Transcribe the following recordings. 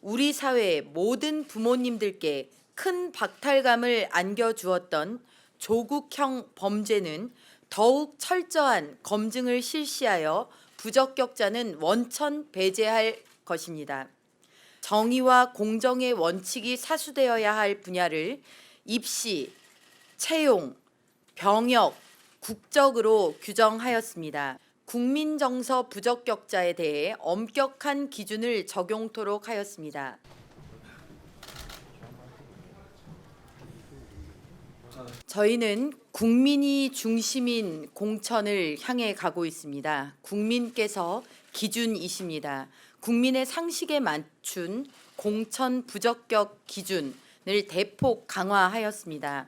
우리 사회의 모든 부모님들께 큰 박탈감을 안겨주었던 조국형 범죄는 더욱 철저한 검증을 실시하여 부적격자는 원천 배제할 것입니다. 정의와 공정의 원칙이 사수되어야 할 분야를 입시, 채용, 병역, 국적으로 규정하였습니다. 국민정서 부적격자에 대해 엄격한 기준을 적용토록 하였습니다. 저희는 국민이 중심인 공천을 향해 가고 있습니다. 국민께서 기준이십니다. 국민의 상식에 맞춘 공천 부적격 기준을 대폭 강화하였습니다.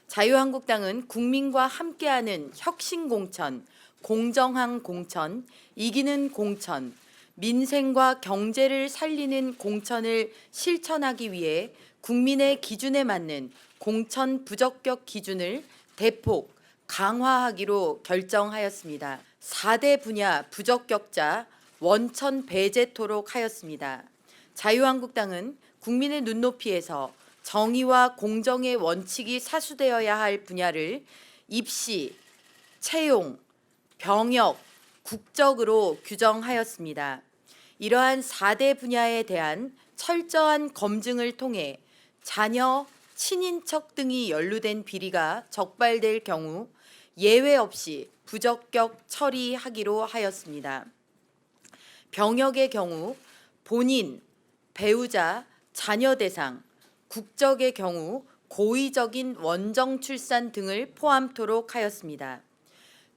자유한국당은 국민과 함께하는 혁신공천, 공정한 공천, 이기는 공천, 민생과 경제를 살리는 공천을 실천하기 위해 국민의 기준에 맞는 공천 부적격 기준을 대폭 강화하기로 결정하였습니다. 4대 분야 부적격자 원천 배제토록 하였습니다. 자유한국당은 국민의 눈높이에서 정의와 공정의 원칙이 사수되어야 할 분야를 입시, 채용, 병역, 국적으로 규정하였습니다. 이러한 4대 분야에 대한 철저한 검증을 통해 자녀, 친인척 등이 연루된 비리가 적발될 경우 예외 없이 부적격 처리하기로 하였습니다. 병역의 경우 본인, 배우자, 자녀 대상, 국적의 경우 고의적인 원정 출산 등을 포함토록 하였습니다.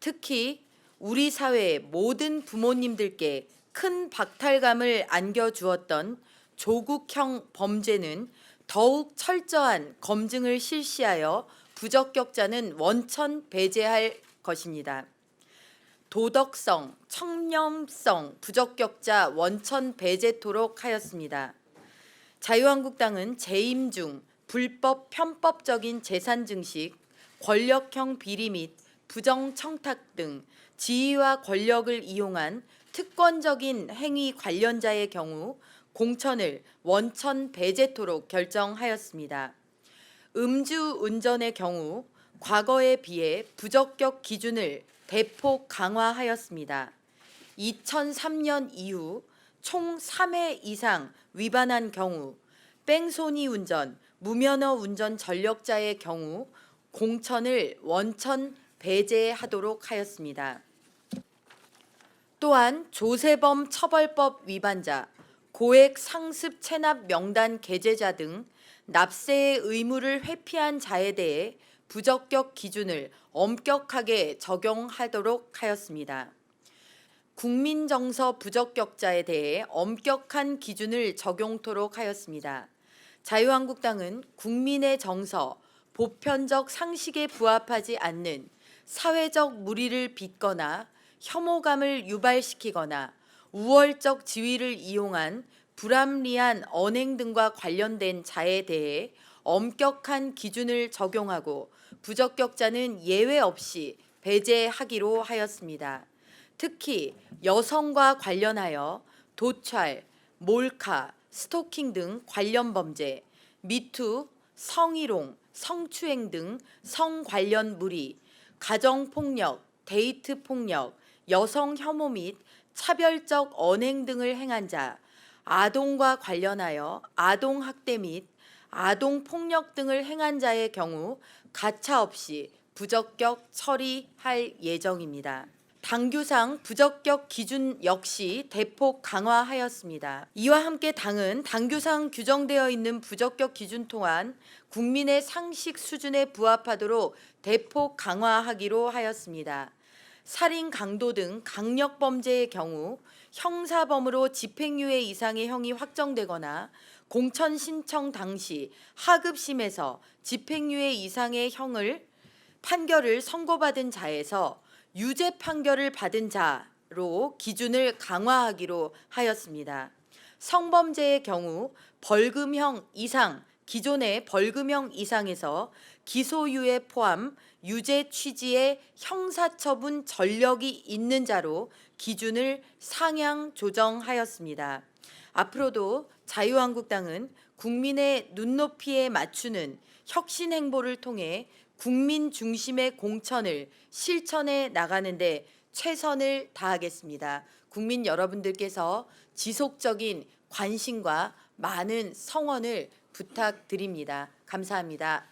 특히 우리 사회의 모든 부모님들께 큰 박탈감을 안겨주었던 조국형 범죄는 더욱 철저한 검증을 실시하여 부적격자는 원천 배제할 것입니다. 도덕성, 청렴성 부적격자 원천 배제토록 하였습니다. 자유한국당은 재임 중 불법 편법적인 재산 증식, 권력형 비리 및 부정 청탁 등 지위와 권력을 이용한 특권적인 행위 관련자의 경우 공천을 원천 배제토록 결정하였습니다. 음주운전의 경우 과거에 비해 부적격 기준을 대폭 강화하였습니다. 2003년 이후 총 3회 이상 위반한 경우 뺑소니 운전, 무면허 운전 전력자의 경우 공천을 원천 배제하도록 하였습니다. 또한 조세범 처벌법 위반자, 고액 상습 체납 명단 게재자 등 납세의 의무를 회피한 자에 대해 부적격 기준을 엄격하게 적용하도록 하였습니다. 국민정서 부적격자에 대해 엄격한 기준을 적용토록 하였습니다. 자유한국당은 국민의 정서, 보편적 상식에 부합하지 않는 사회적 물의를 빚거나 혐오감을 유발시키거나 우월적 지위를 이용한 불합리한 언행 등과 관련된 자에 대해 엄격한 기준을 적용하고 부적격자는 예외 없이 배제하기로 하였습니다. 특히 여성과 관련하여 도찰, 몰카, 스토킹 등 관련 범죄, 미투, 성희롱, 성추행 등 성 관련 물의, 가정폭력, 데이트폭력, 여성 혐오 및 차별적 언행 등을 행한 자, 아동과 관련하여 아동학대 및 아동폭력 등을 행한 자의 경우 가차없이 부적격 처리할 예정입니다. 당규상 부적격 기준 역시 대폭 강화하였습니다. 이와 함께 당은 당규상 규정되어 있는 부적격 기준 또한 국민의 상식 수준에 부합하도록 대폭 강화하기로 하였습니다. 살인, 강도 등 강력 범죄의 경우 형사범으로 집행유예 이상의 형이 확정되거나 공천 신청 당시 하급심에서 집행유예 이상의 판결을 선고받은 자에서 유죄 판결을 받은 자로 기준을 강화하기로 하였습니다. 성범죄의 경우 벌금형 이상, 기존의 벌금형 이상에서 기소유예 포함 유죄 취지의 형사처분 전력이 있는 자로 기준을 상향 조정하였습니다. 앞으로도 자유한국당은 국민의 눈높이에 맞추는 혁신 행보를 통해 국민 중심의 공천을 실천해 나가는데 최선을 다하겠습니다. 국민 여러분들께서 지속적인 관심과 많은 성원을 부탁드립니다. 감사합니다.